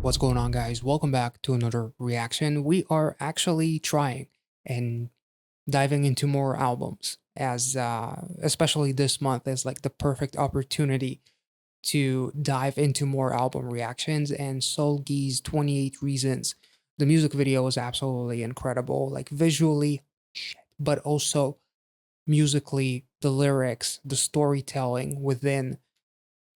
What's going on, guys? Welcome back to another reaction. We are actually trying and diving into more albums, as especially this month is like the perfect opportunity to dive into more album reactions. And SEULGI's 28 Reasons, the music video was absolutely incredible, like visually, but also musically, the lyrics, the storytelling within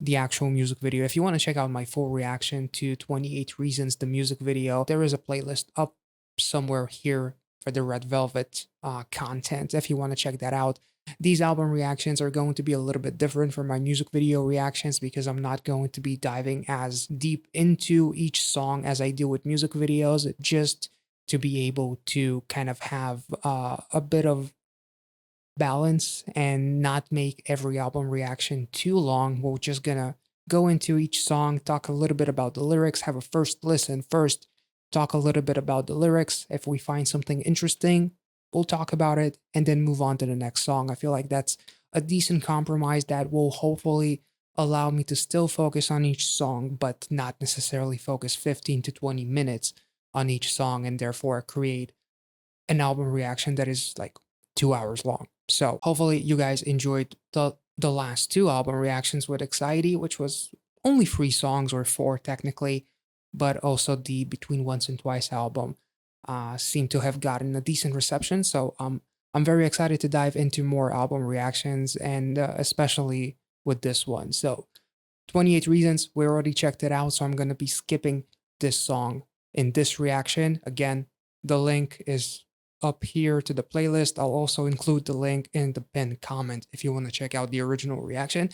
the actual music video. If you want to check out my full reaction to 28 Reasons, the music video, there is a playlist up somewhere here for the Red Velvet content if you want to check that out. These album reactions are going to be a little bit different from my music video reactions because I'm not going to be diving as deep into each song as I do with music videos, just to be able to kind of have a bit of balance and not make every album reaction too long. We're just gonna go into each song, talk a little bit about the lyrics, have a first listen first, talk a little bit about the lyrics. If we find something interesting, we'll talk about it and then move on to the next song. I feel like that's a decent compromise that will hopefully allow me to still focus on each song, but not necessarily focus 15 to 20 minutes on each song and therefore create an album reaction that is like 2 hours long. So hopefully you guys enjoyed the last two album reactions with Anxiety, which was only 3 songs or 4 technically, but also the Between Once and Twice album seemed to have gotten a decent reception. So I'm very excited to dive into more album reactions and especially with this one. So 28 Reasons, we already checked it out, so I'm going to be skipping this song in this reaction. Again, the link is up here to the playlist. I'll also include the link in the pinned comment if you want to check out the original reaction.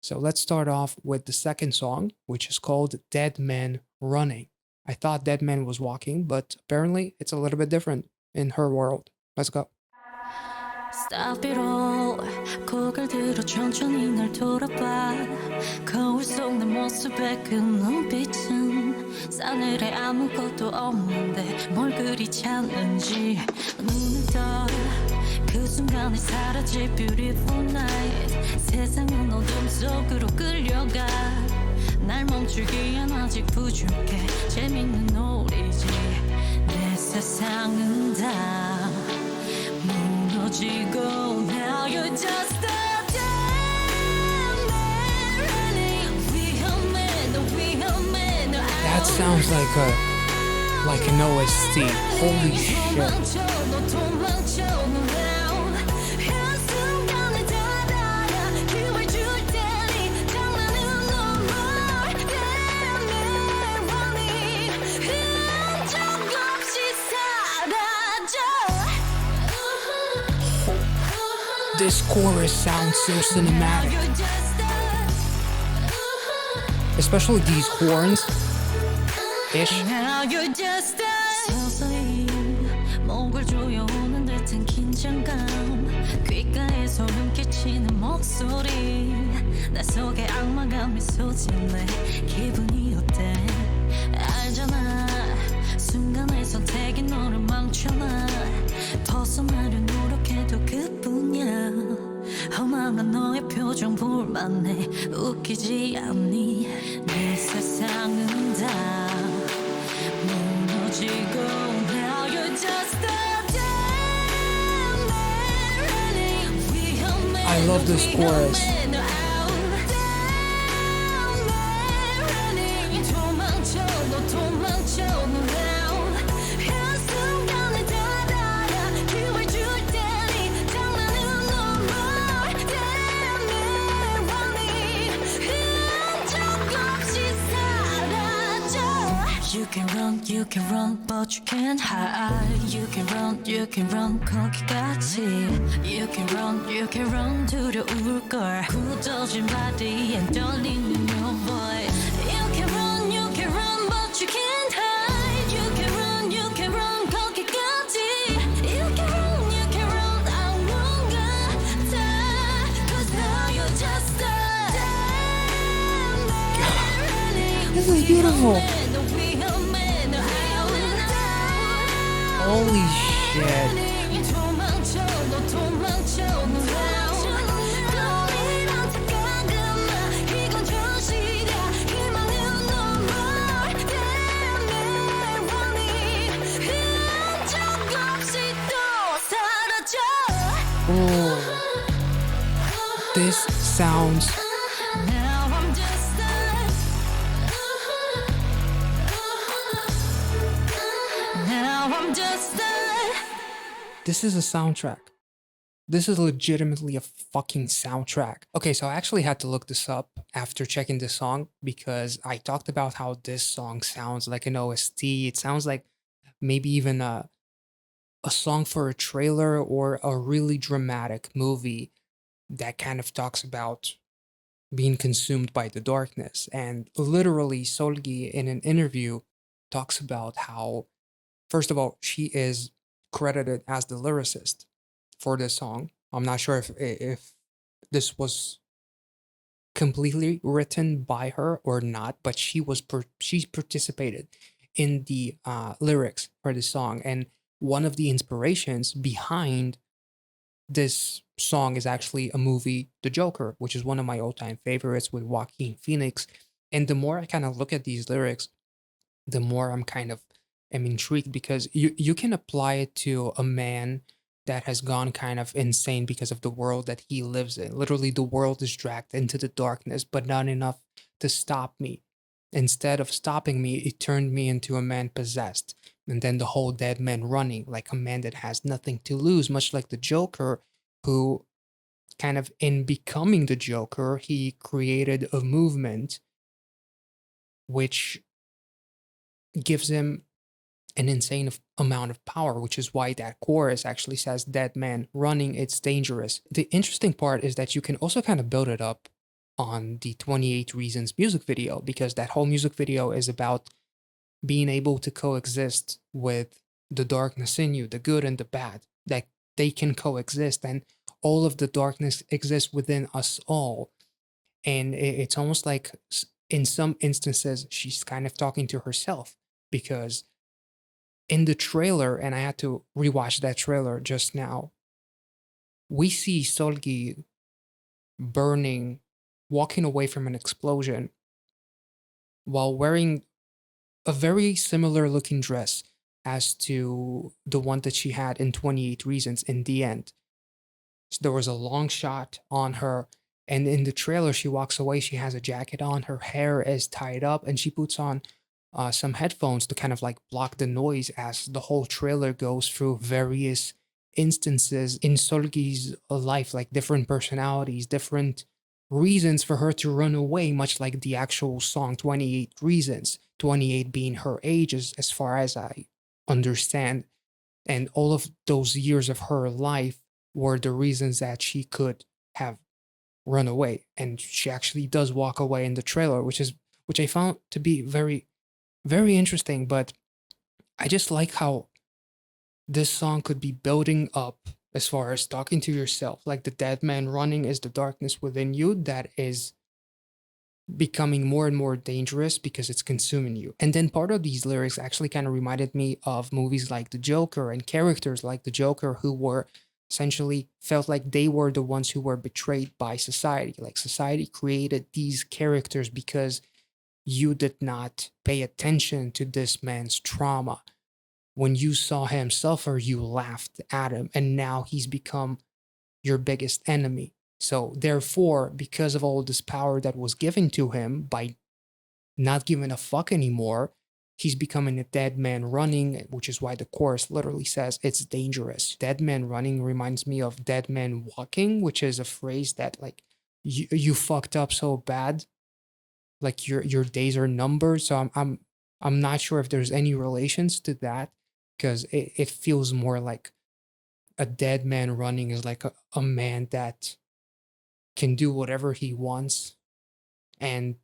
So let's start off with the second song, which is called Dead Man Running. I thought Dead Man was walking, but apparently it's a little bit different in her world. Let's go. Stop it all. 고개를 들어 천천히 날 돌아봐. 거울 속 내 모습에 그 눈빛은 싸늘해 아무것도 없는데 뭘 그리 찾는지 눈을 떠 그 순간에 사라질 beautiful night. 세상은 어둠 속으로 끌려가. 날 멈추기엔 아직 부족해. 재밌는 놀이지. 내 세상은 다 무너지고 now you're just a dead man running. 위험해 너 위험해 너. That sounds like an OST. Holy shit. This chorus sounds so cinematic. Especially these horns. Ish. Now you're just 서서히 목을 조여오는 듯한 긴장감 귓가에 소름 끼치는 목소리 내 속에 악마가 미소 짓네 기분이 어때 알잖아 순간의 선택이 너를 망쳐놔 벗어나려 노력해도 그뿐이야 허망한 너의 표정 볼만해 웃기지 않니 내 세상은 다 무너지고 now you're just a dead man running 위험해 I love this chorus. 도망쳐 너 도망쳐 너 now 한순간에 닫아야 기회를 줄 테니 장난은 no more dead man running 흔적 없이 사라져 You can run but you can't hide You can run 거기까지 You can run 두려울걸 굳어진 바디엔 떨리는 your voice You can run but you can't hide You can run 거기까지 You can run 아무 같아 Cause now you're just a dead man running This is beautiful. Holy shit. Oh, this sounds. Now I'm just now I'm just This is a soundtrack. This is legitimately a fucking soundtrack. Okay, so I actually had to look this up after checking this song because I talked about how this song sounds like an OST. It sounds like maybe even a song for a trailer or a really dramatic movie that kind of talks about being consumed by the darkness. And literally, Solgi in an interview talks about how, first of all, she is credited as the lyricist for this song. I'm not sure if this was completely written by her or not, but she participated in the lyrics for the song. And one of the inspirations behind this song is actually a movie, The Joker, which is one of my all-time favorites with Joaquin Phoenix. And the more I kind of look at these lyrics, the more I'm kind of am intrigued because you can apply it to a man that has gone kind of insane because of the world that he lives in. Literally, the world is dragged into the darkness, but not enough to stop me. Instead of stopping me, it turned me into a man possessed. And then the whole dead man running, like a man that has nothing to lose, much like the Joker, who kind of in becoming the Joker, he created a movement which gives him an insane amount of power, which is why that chorus actually says dead man running, it's dangerous. The interesting part is that you can also kind of build it up on the 28 Reasons music video because that whole music video is about being able to coexist with the darkness in you, the good and the bad, that they can coexist and all of the darkness exists within us all. And it's almost like in some instances, she's kind of talking to herself because in the trailer, and I had to rewatch that trailer just now, we see Solgi burning, walking away from an explosion while wearing a very similar looking dress as to the one that she had in 28 Reasons in the end. There was a long shot on her, and in the trailer, she walks away. She has a jacket on, her hair is tied up, and she puts on some headphones to kind of like block the noise as the whole trailer goes through various instances in Solgi's life, like different personalities, different reasons for her to run away, much like the actual song 28 Reasons, 28 being her age, as far as I understand. And all of those years of her life were the reasons that she could have run away. And she actually does walk away in the trailer, which I found to be very very interesting, but I just like how this song could be building up as far as talking to yourself. Like the dead man running is the darkness within you that is becoming more and more dangerous because it's consuming you. And then part of these lyrics actually kind of reminded me of movies like The Joker and characters like the Joker who were essentially felt like they were the ones who were betrayed by society. Like society created these characters because you did not pay attention to this man's trauma. When you saw him suffer, you laughed at him, and now he's become your biggest enemy. So, therefore, because of all this power that was given to him by not giving a fuck anymore, he's becoming a dead man running, which is why the chorus literally says it's dangerous. Dead man running reminds me of dead man walking, which is a phrase that, like, you fucked up so bad like your days are numbered. So I'm not sure if there's any relations to that because it feels more like a dead man running is like a man that can do whatever he wants and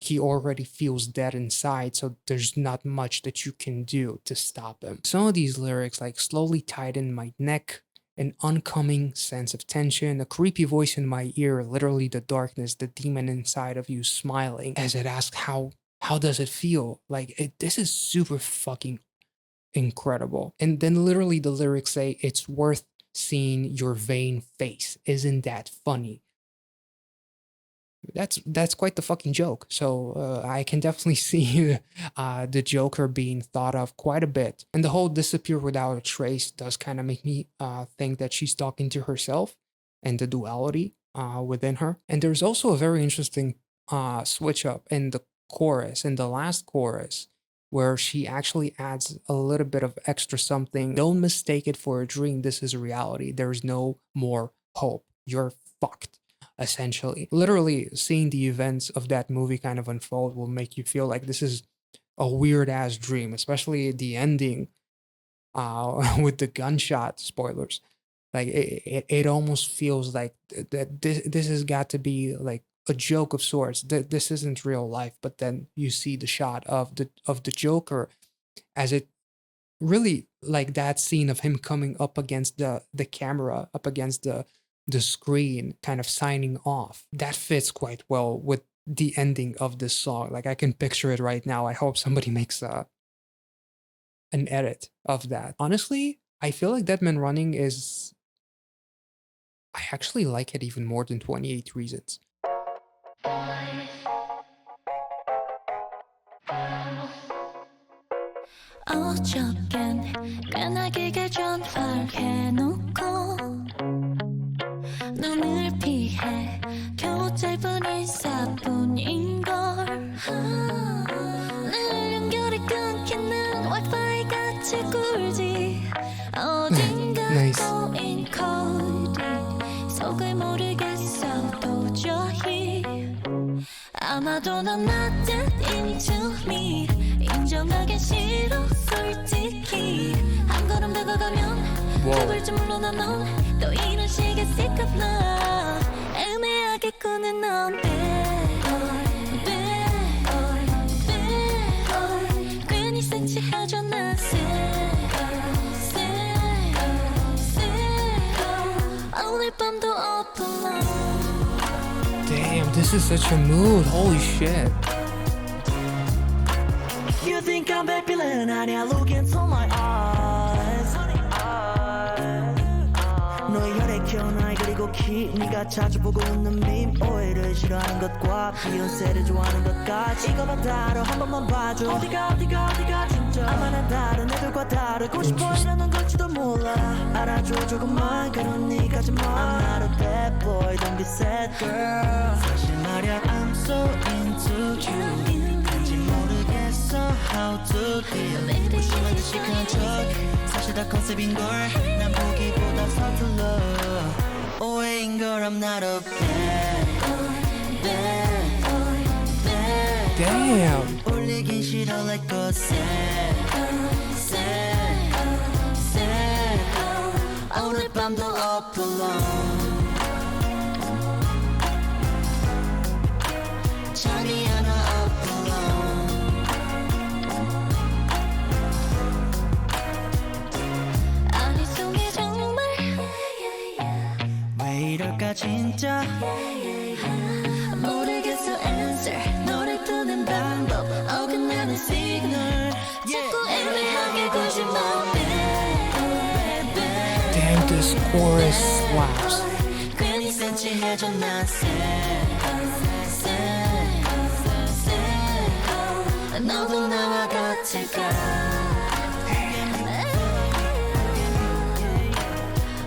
he already feels dead inside, so there's not much that you can do to stop him. Some of these lyrics like slowly tighten my neck, an oncoming sense of tension, a creepy voice in my ear, literally the darkness, the demon inside of you smiling as it asks how does it feel? Like this is super fucking incredible. And then literally the lyrics say it's worth seeing your vain face. Isn't that funny? That's quite the fucking joke. So I can definitely see the Joker being thought of quite a bit, and the whole disappear without a trace does kind of make me think that she's talking to herself and the duality within her. And there's also a very interesting switch up in the chorus, in the last chorus, where she actually adds a little bit of extra something. Don't mistake it for a dream. This is reality. There's no more hope. You're fucked, essentially. Literally, seeing the events of that movie kind of unfold will make you feel like this is a weird ass dream, especially the ending with the gunshot spoilers. Like it almost feels like that this has got to be like a joke of sorts. This isn't real life. But then you see the shot of the Joker as it really, like that scene of him coming up against the camera, up against the screen, kind of signing off. That fits quite well with the ending of this song. Like I can picture it right now. I hope somebody makes an edit of that. Honestly, I feel like Dead Man Running is, I actually like it even more than 28 Reasons. 어저껜 꽤나 길게 전화해놓고 눈을 피해 겨우 짧은 인사뿐인걸 늘 연결이 끊기는 와이파이 같이 굴지 어딘가 Nice. 꼬인 코드 속을 모르겠어 도저히 아마도 넌 not into me 인정하기 싫어 솔직히 한 걸음 다가가면 Whoa. 가볼지 물러나 넌또 이런 식의 sick of love 애매하게 꾸는 넌 bad bad bad 괜히 센치하죠 난 sad sad 오늘 밤도 up alone Damn, this is such a mood. Holy shit. You think I'm bad feeling 아니야 look into my eyes 너의 혈액형 나이 그리고 키 네가 자주 보고 있는 밈 오해를 싫어하는 것과 비욘세를 좋아하는 것까지 이거 봐 다뤄 한 번만 봐줘 어디가 진짜 아마 난 다른 애들과 다르고 싶어 이러는 걸지도 몰라 알아줘 조금만 그런 네가지만 I'm not a bad boy don't be sad girl 사실 말야 I'm so into you how to deal 무심한 듯이 큰 척 사실 다 컨셉인걸 난 보기보다 서툴러 오해인걸 I'm not a bad bad Damn. 울리긴 싫어 like a sad 오늘 밤도 up alone 잠이 안 와 up alone 이럴까 진짜 모르겠어 answer 너를 끄는 방법 어긋나는 시그널 자꾸 애매하게 굴지 마 Damn, this chorus slaps. 괜히 센치해져 난 너도 나와 같을까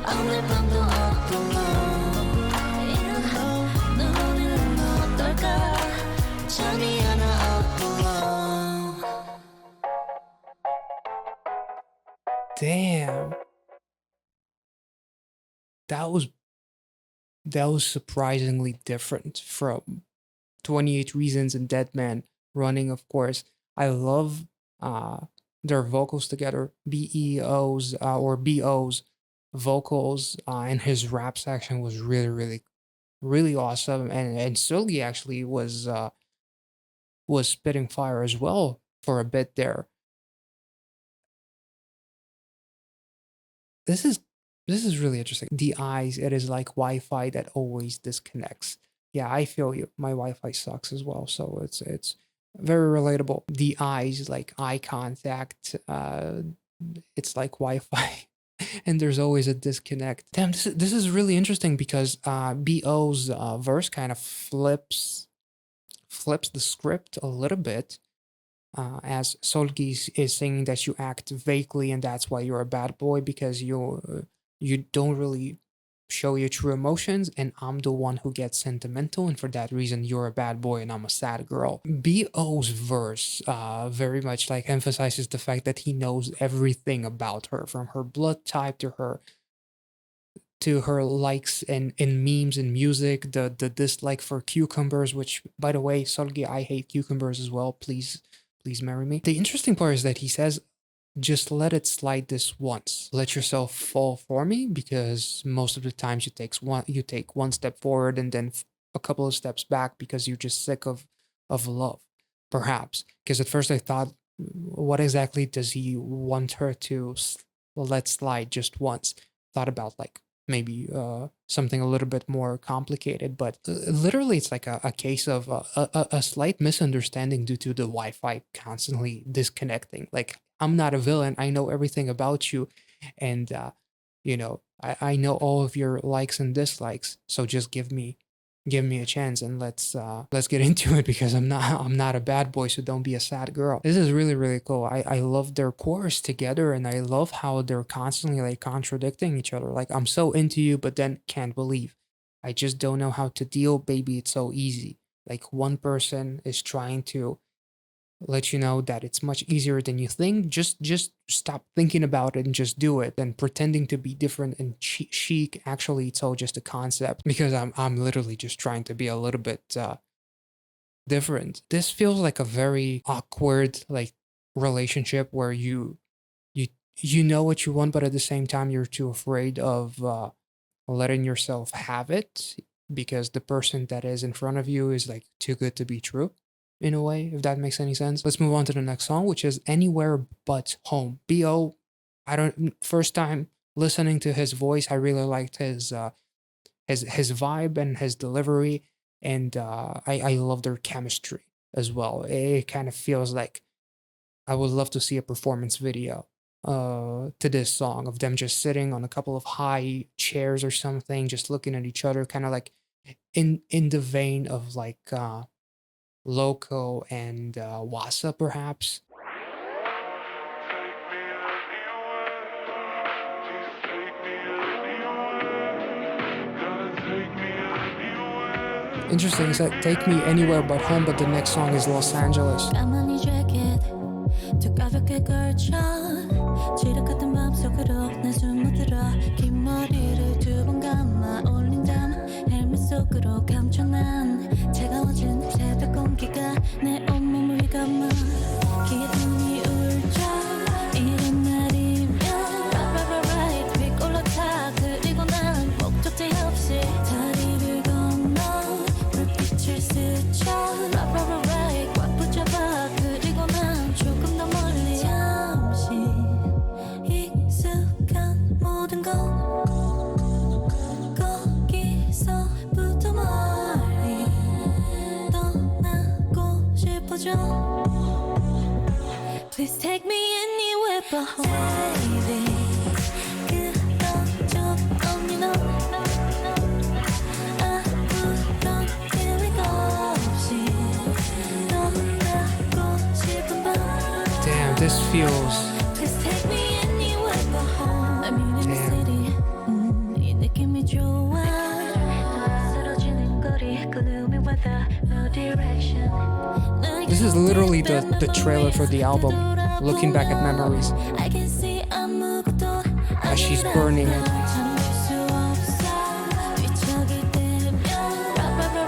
오늘 밤도 up alone 너는 어떨까 잠이 안 와 up alone Damn. That was surprisingly different from 28 Reasons and Dead Man Running, of course. I love their vocals together. BEO's or BO's vocals and his rap section was really, really, really awesome. And SEULGI actually was spitting fire as well for a bit there. This is really interesting. The eyes, it is like Wi-Fi that always disconnects. Yeah, I feel you. My Wi-Fi sucks as well, so it's very relatable. The eyes, like eye contact, it's like Wi-Fi. and there's always a disconnect. Damn, this is really interesting because Bo's verse kind of flips the script a little bit, as Solgi is saying that you act vaguely and that's why you're a bad boy because you don't really show your true emotions, and I'm the one who gets sentimental, and for that reason you're a bad boy and I'm a sad girl. Bo's verse very much like emphasizes the fact that he knows everything about her, from her blood type to her likes in memes and music, the dislike for cucumbers, which by the way, Solgi, I hate cucumbers as well. Please marry me. The interesting part is that he says, just let it slide this once. Let yourself fall for me, because most of the times you take one step forward and then a couple of steps back because you're just sick of love, perhaps. Because at first I thought, what exactly does he want her to let slide just once? Thought about like maybe something a little bit more complicated, but literally it's like a case of a slight misunderstanding due to the Wi-Fi constantly disconnecting. Like, I'm not a villain, I know everything about you, and I know all of your likes and dislikes, so just give me a chance and let's get into it, because I'm not a bad boy, so don't be a sad girl. This is really, really cool. I love their chorus together, and I love how they're constantly like contradicting each other. Like, I'm so into you, but then can't believe. I just don't know how to deal, baby, it's so easy. Like, one person is trying to let you know that it's much easier than you think. Just stop thinking about it and just do it. And pretending to be different and chic, actually it's all just a concept, because I'm literally just trying to be a little bit different. This feels like a very awkward like relationship where you know what you want, but at the same time you're too afraid of letting yourself have it, because the person that is in front of you is like too good to be true, in a way, if that makes any sense. Let's move on to the next song, which is Anywhere But Home. Bo, I don't first time listening to his voice, I really liked his vibe and his delivery, and I love their chemistry as well. It kind of feels like I would love to see a performance video to this song of them just sitting on a couple of high chairs or something, just looking at each other, kind of like in the vein of like Loco and Wassa, perhaps. Interesting is that Take Me Anywhere But Home, but the next song is Los Angeles. 가만히 jacket 더 가볍게 걸쳐 지력 같은 맘속으로 내 숨어들어 긴 머리를 두 번 감아 올린 다음 헬멧 속으로 감춰난 차가워진 새벽 공기가 내 온몸을 감아 기분이 울져 이런 날이면 right 휙 올라타 그리고 난 목적지 없이 다리를 건너 불빛을 스쳐 right 꽉 붙잡아 그리고 난 조금 더 멀리 잠시 익숙한 모든 것 거기서부터 멀리 떠나고 싶어져 Please take me anywhere but home baby 그런 적 없니 너 아무런 계획 없이 떠나고 싶은 밤 Damn, this feels. Please take me anywhere but home I'm in the city 이 느낌이 좋아 쓰러지는 거리 gloomy weather no direction This is literally the trailer for the album, looking back at memories I can see 아무것도 as she's burning it. 잠들 수 없어 뒤척일 때면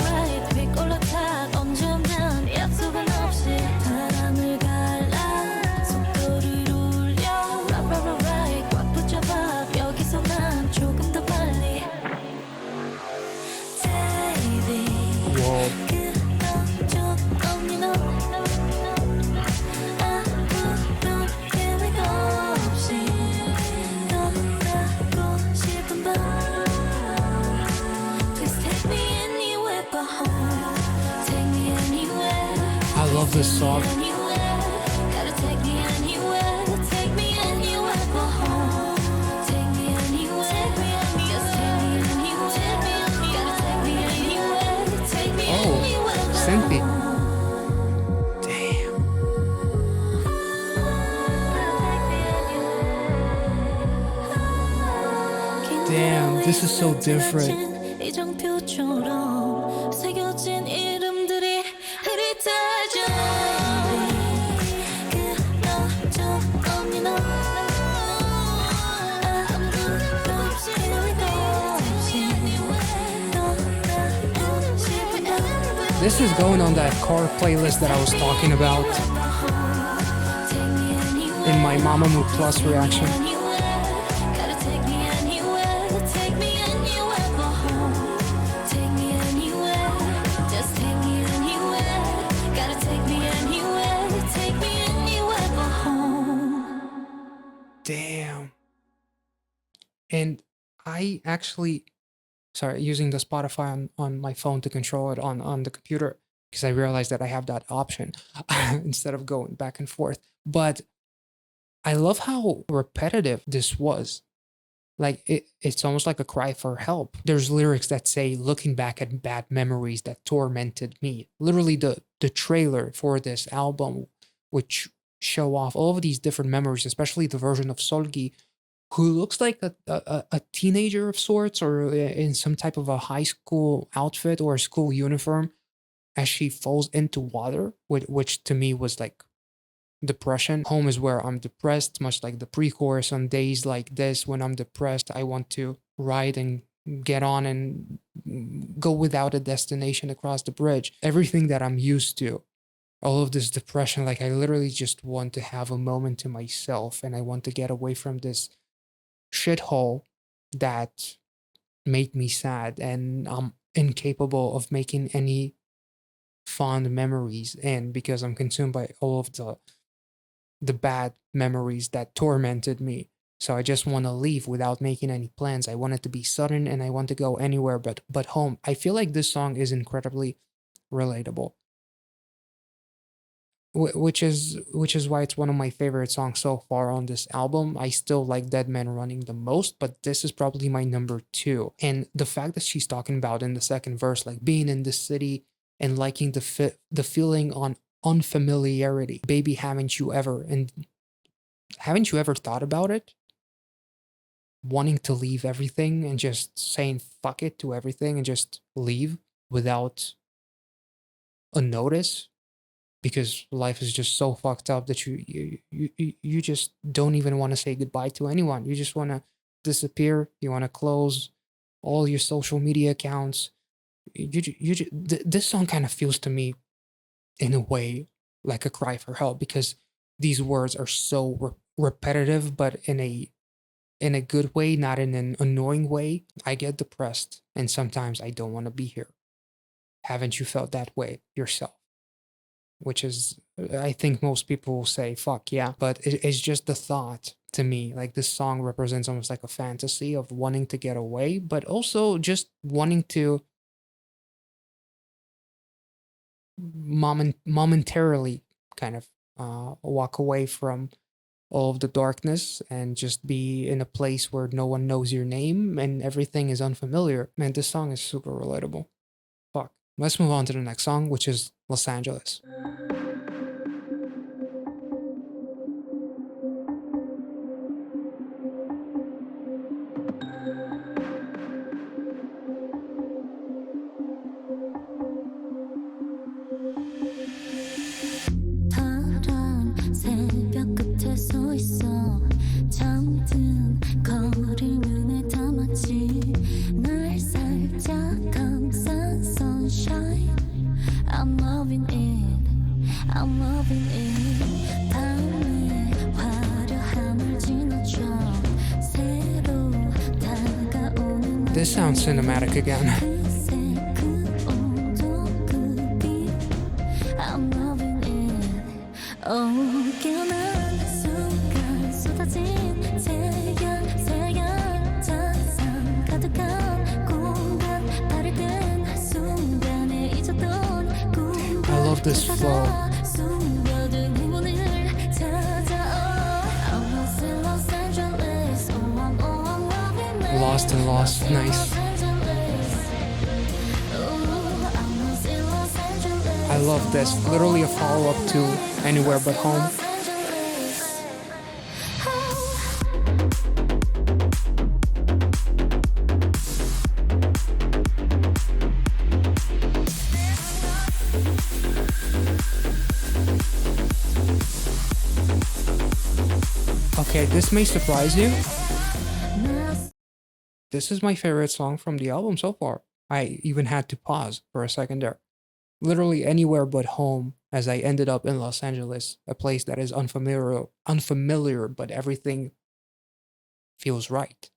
right 휙 올라타 언제면 약속은 없이 바람을 갈라 속도를 올려 right 꽉 붙잡아 여기서 난 조금 더 빨리 Baby Whoa. 그런 적 없니 너 아무런 계획 없이 떠나고 싶은 밤 Please take me anywhere but home Take me anywhere I love this song. anywhere Gotta take me anywhere Take me anywhere but home Take This is so different. 이정표처럼 새겨진 이름들이 흐릿해져 그려져 언니 너 아무것도 없이 This is going on that car playlist that I was talking about in my Mamamoo Plus reaction. Damn. And I actually, sorry, using the Spotify on my phone to control it on the computer, because I realized that I have that option instead of going back and forth. But I love how repetitive this was. Like it's almost like a cry for help. There's lyrics that say, looking back at bad memories that tormented me. Literally the trailer for this album, which show off all of these different memories, especially the version of SEULGI, who looks like a teenager of sorts, or in some type of a high school outfit or a school uniform, as she falls into water, which to me was like depression. Home is where I'm depressed, much like the pre-chorus. On days like this, when I'm depressed, I want to ride and get on and go without a destination across the bridge. Everything that I'm used to, all of this depression, like I literally just want to have a moment to myself, and I want to get away from this shithole that made me sad, and I'm incapable of making any fond memories, and because I'm consumed by all of the bad memories that tormented me. So I just want to leave without making any plans. I want it to be sudden, and I want to go anywhere but home. I feel like this song is incredibly relatable, which is why it's one of my favorite songs so far on this album. I still like Dead Man Running the most, but this is probably my number 2. And the fact that she's talking about in the second verse, like being in the city and liking the feeling on unfamiliarity. Baby, haven't you ever thought about it? Wanting to leave everything and just saying fuck it to everything and just leave without a notice, because life is just so fucked up that you just don't even want to say goodbye to anyone. You just want to disappear. You want to close all your social media accounts. This song kind of feels to me, in a way, like a cry for help, because these words are so repetitive, but in a good way, not in an annoying way. I get depressed, and sometimes I don't want to be here. Haven't you felt that way yourself? Which is, I think most people will say, fuck yeah. But it's just the thought to me. Like, this song represents almost like a fantasy of wanting to get away, but also just wanting to momentarily kind of walk away from all of the darkness and just be in a place where no one knows your name and everything is unfamiliar. Man, this song is super relatable. Fuck. Let's move on to the next song, which is Los Angeles. 파란 새벽 끝에 서 있어 잠든 거리 눈에 담았지 날 살짝 감싼 sunshine I'm loving it I'm loving it 밤의 화려함을 지나쳐 새로 다가오는 This sounds cinematic again. I'm loving it 어깨어난 순간 쏟아진 새양 잔상 가득한 공간 발을 든 순간에 잊었던 꿈 I love this flow. 숨겨둔 행운을 찾아오 I'm lost in Los Angeles oh I'm loving it Lost and Lost, nice. I love this. Literally a follow-up to Anywhere But Home. Okay, this may surprise you. This is my favorite song from the album so far. I even had to pause for a second there. Literally anywhere but home, as I ended up in Los Angeles, a place that is unfamiliar, but everything feels right.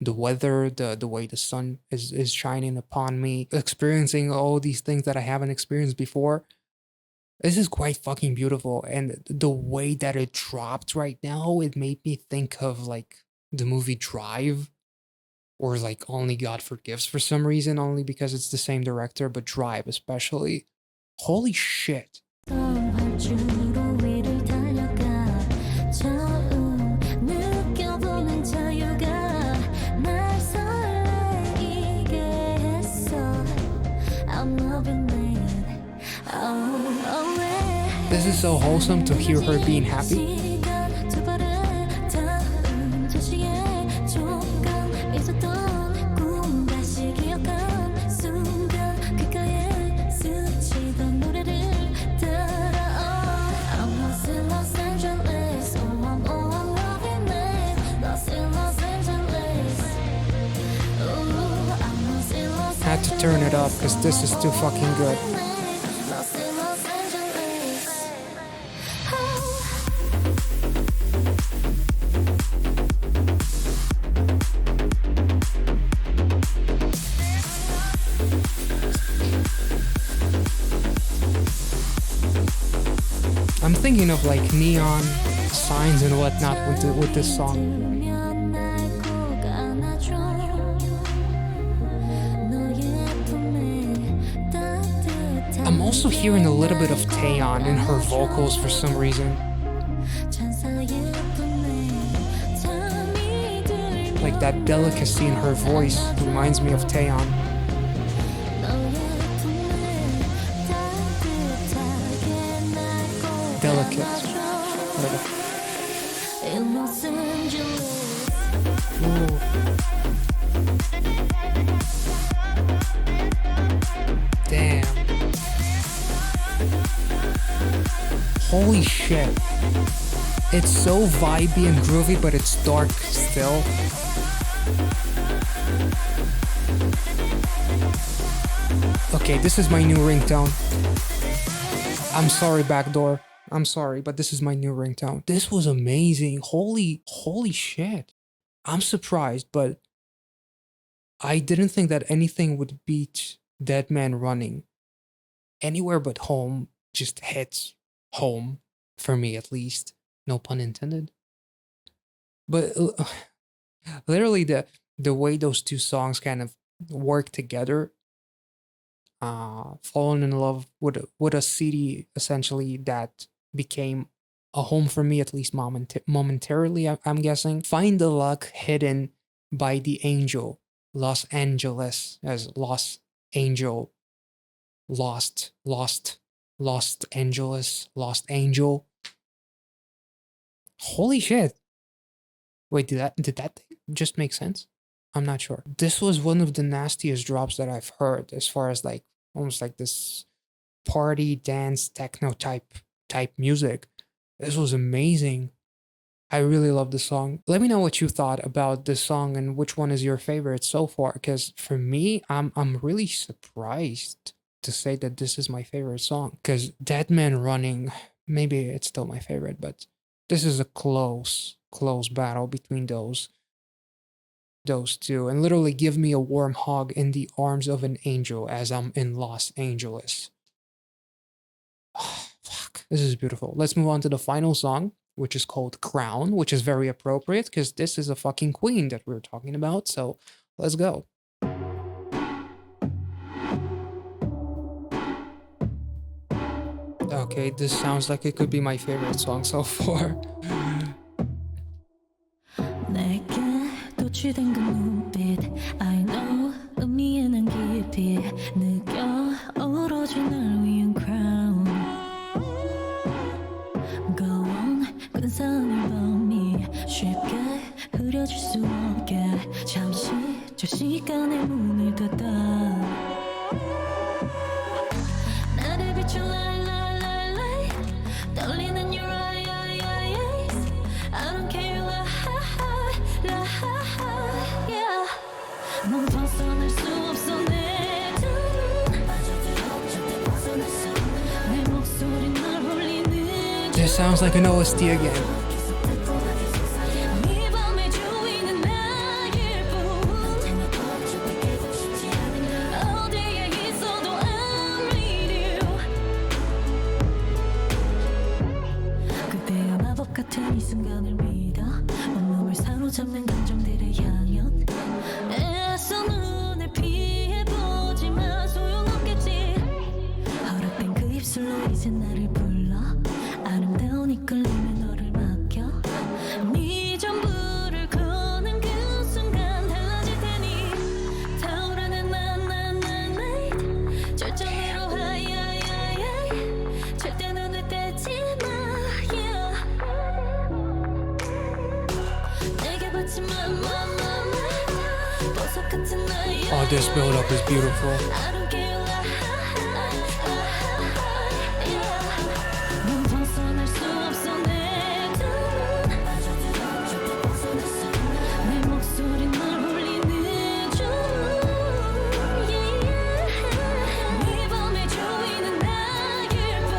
The weather, the way the sun is shining upon me, experiencing all these things that I haven't experienced before. This is quite fucking beautiful, and the way that it dropped right now, it made me think of like the movie Drive, or like Only God Forgives for some reason, only because it's the same director, but Drive especially. Holy shit. This is so wholesome to hear her being happy. Had to turn it up because this is too fucking good. I'm thinking of like neon signs and whatnot with this song. I'm also hearing a little bit of Taeyeon in her vocals for some reason. Like that delicacy in her voice reminds me of Taeyeon. Delicate. Ooh. Damn. Holy shit. It's so vibey and groovy, but it's dark still. Okay, this is my new ringtone. I'm sorry, backdoor. I'm sorry, but this is my new ringtone. This was amazing. Holy shit. I'm surprised, but I didn't think that anything would beat Dead Man Running. Anywhere but home just hits home, for me at least. No pun intended. But literally the way those two songs kind of work together, fallen in love with a city essentially that became a home for me, at least momentarily, I'm guessing. Find the luck hidden by the angel. Los Angeles as Los Angel. Lost Angeles, Lost Angel. Holy shit. Wait, did that just make sense? I'm not sure. This was one of the nastiest drops that I've heard, as far as like almost like this party dance techno type music. This was amazing. I really love the song. Let me know what you thought about this song and which one is your favorite so far, because for me, I'm really surprised to say that this is my favorite song, because Dead Man Running, maybe it's still my favorite, but this is a close battle between those two, and literally give me a warm hug in the arms of an angel as I'm in Los Angeles. Oh, fuck, this is beautiful. Let's move on to the final song, which is called Crown, which is very appropriate because this is a fucking queen that we're talking about. So let's go. Okay, this sounds like it could be my favorite song so far. 도취된 그 눈빛 I know 의미에 난 깊이 느껴 어우러질 날 위한 crown Go on 근사한 밤이 쉽게 흐려질 수 없게 잠시 저 시간의 문을 닫아 나를 비춰 light 떨리는 your eyes I don't care just sounds like an OST again. 네 밤의 주인은 나일 뿐 어디에 있어도 I'm with you 그때의 마법 같은 이 순간을 믿어 온몸을 사로잡는 감정들의 향연 애써 눈을 피해보지만 소용없겠지 허락된 그 입술로 이제 나를 불러 아름다운 이끌림에 너를 맡겨 네 전부를 거는 그 순간 달라질 테니 타오르는 난 late 절정으로 하이하이하이 절대 눈을 떼지 마 yeah. 내게 받지만 보석 같은 나의 Oh, this build up is beautiful. I don't care 넌 벗어날 수 없어 내 눈은 내 목소리 널 울리는 주문 네 밤의 주인은 나일 뿐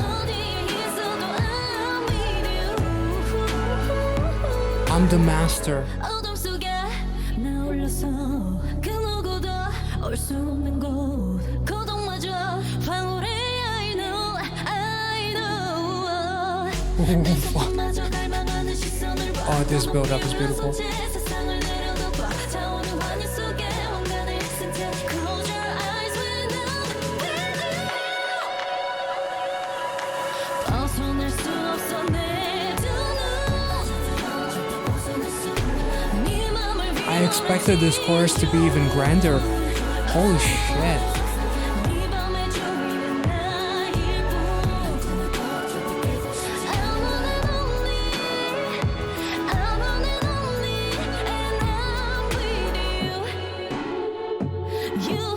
어디에 있어도 I'm with you I'm the master. 어둠 속에 나 올려서 그 누구도 올 수 없는 곳 고독마저 황홀해 I know 내 손마저 갈망하는 시선을 봐 Oh, this build up is beautiful. 세상을 내려다봐 차오는 환희 속에 왕관을 쓴 채 Close your eyes when I'm with you 벗어날 수 없어 내 두 눈 네 맘을 I expected this chorus to be even grander. Holy shit. 네 밤의 주인은 나일 뿐 I'm one and only I'm one and only and I'm with you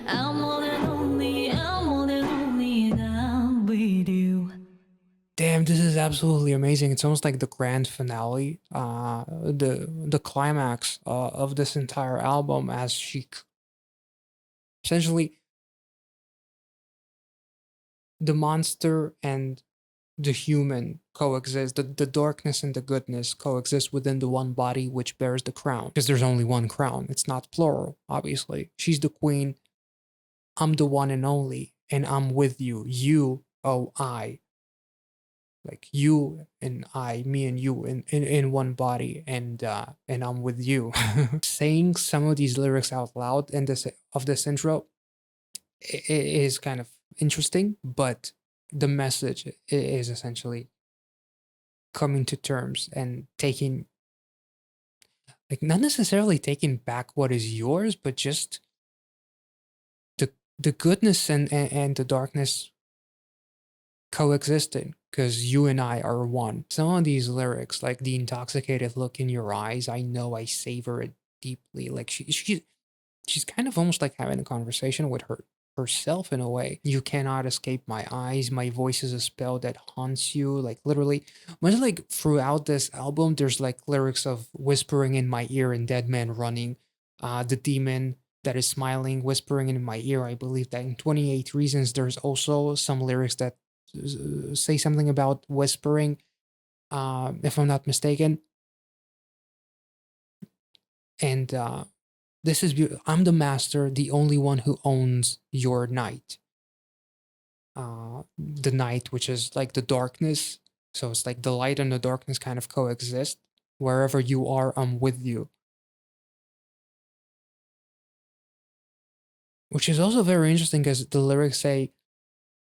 I'm one and only and I'm with you Damn, this is absolutely amazing. It's almost like the grand finale, the climax of this entire album, as essentially the monster and the human coexist. The darkness and the goodness coexist within the one body which bears the crown. Because there's only one crown. It's not plural, obviously. She's the queen. I'm the one and only, and I'm with you. You, oh, I. Like you and I, me and you in one body, and I'm with you. Saying some of these lyrics out loud in this intro is kind of interesting, but the message is essentially coming to terms and taking, like, not necessarily taking back what is yours, but just the goodness and the darkness coexisting, because you and I are one. Some of these lyrics, like the intoxicated look in your eyes, I know I savor it deeply. Like she's kind of almost like having a conversation with herself in a way. You cannot escape my eyes. My voice is a spell that haunts you. Like literally, much like throughout this album, there's like lyrics of whispering in my ear and Dead Man Running, the demon that is smiling, whispering in my ear. I believe that in 28 Reasons, there's also some lyrics that say something about whispering, if I'm not mistaken. And this is I'm the master, the only one who owns your night. The night, which is like the darkness. So it's like the light and the darkness kind of coexist. Wherever you are, I'm with you. Which is also very interesting because the lyrics say,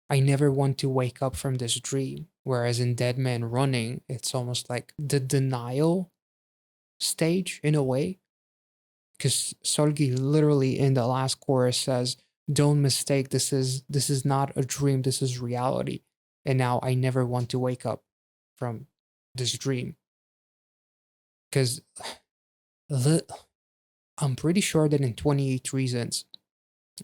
I never want to wake up from this dream. Whereas in Dead Man Running, it's almost like the denial stage in a way. Because SEULGI literally in the last chorus says, don't mistake, this is not a dream, this is reality. And now I never want to wake up from this dream. Because I'm pretty sure that in 28 Reasons,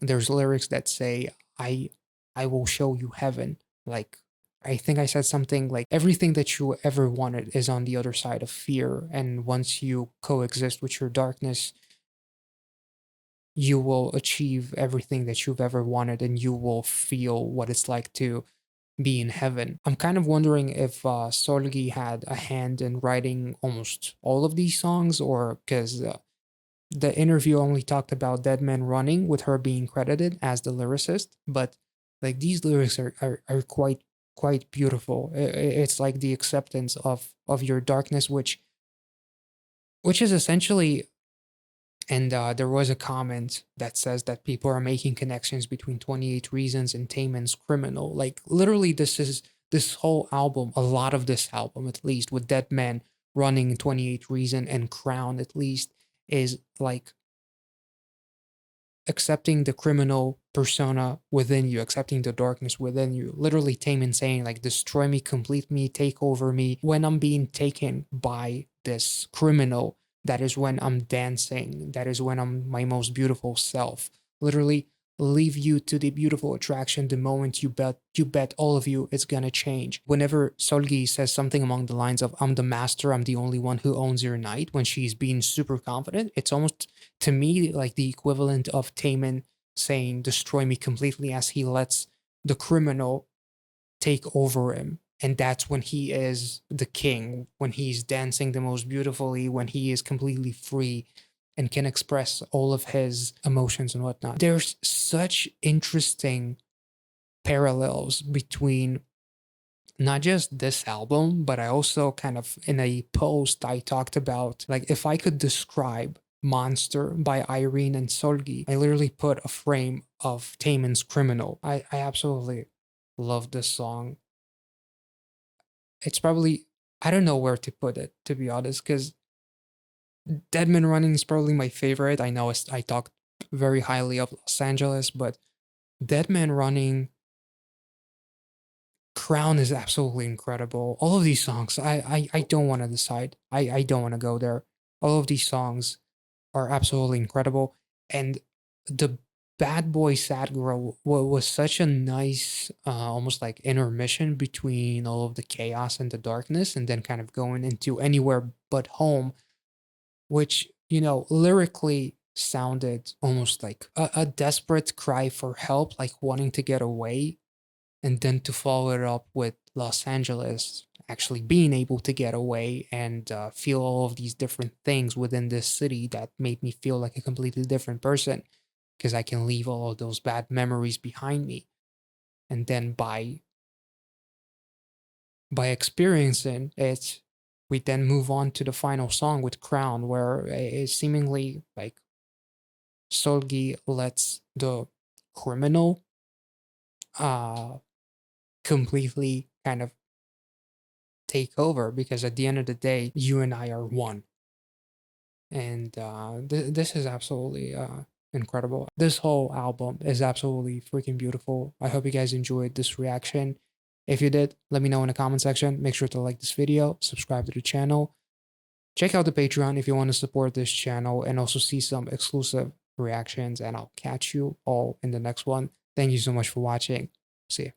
there's lyrics that say, I will show you heaven. Like, I think I said something like, everything that you ever wanted is on the other side of fear. And once you coexist with your darkness, you will achieve everything that you've ever wanted and you will feel what it's like to be in heaven. I'm kind of wondering if Solgi had a hand in writing almost all of these songs, or because the interview only talked about Dead Man Running with her being credited as the lyricist, but like these lyrics are quite beautiful. It's like the acceptance of your darkness, which is essentially. And there was a comment that says that people are making connections between 28 Reasons and Taman's Criminal. Like, literally, this whole album, a lot of this album, at least, with Dead Man Running, 28 Reason, and Crown, at least, is like accepting the criminal persona within you, accepting the darkness within you. Literally, Taman saying, like, destroy me, complete me, take over me. When I'm being taken by this criminal, that is when I'm dancing. That is when I'm my most beautiful self. Literally, leave you to the beautiful attraction the moment you bet all of you it's gonna change. Whenever Solgi says something along the lines of I'm the master, I'm the only one who owns your night, when she's being super confident, it's almost to me like the equivalent of Taman saying destroy me completely, as he lets the criminal take over him. And that's when he is the king, when he's dancing the most beautifully, when he is completely free and can express all of his emotions and whatnot. There's such interesting parallels between not just this album, but I also kind of in a post I talked about, like, if I could describe Monster by Irene and Solgi, I literally put a frame of Taman's Criminal. I absolutely love this song. It's probably, I don't know where to put it, to be honest, because Deadman Running is probably my favorite. I know I talked very highly of Los Angeles, but Deadman Running, Crown is absolutely incredible. All of these songs, I don't want to decide. I don't want to go there. All of these songs are absolutely incredible. And the Bad Boy Sad Girl was such a nice, almost like intermission between all of the chaos and the darkness, and then kind of going into Anywhere But Home, which, lyrically sounded almost like a desperate cry for help, like wanting to get away, and then to follow it up with Los Angeles actually being able to get away and feel all of these different things within this city that made me feel like a completely different person, because I can leave all of those bad memories behind me. And then by experiencing it, we then move on to the final song with Crown, where it seemingly like Solgi lets the criminal uh completely kind of take over, because at the end of the day, you and I are one. And this is absolutely incredible. This whole album is absolutely freaking beautiful. I hope you guys enjoyed this reaction. If you did, let me know in the comment section. Make sure to like this video, subscribe to the channel, check out the Patreon if you want to support this channel and also see some exclusive reactions. And I'll catch you all in the next one. Thank you so much for watching. See ya.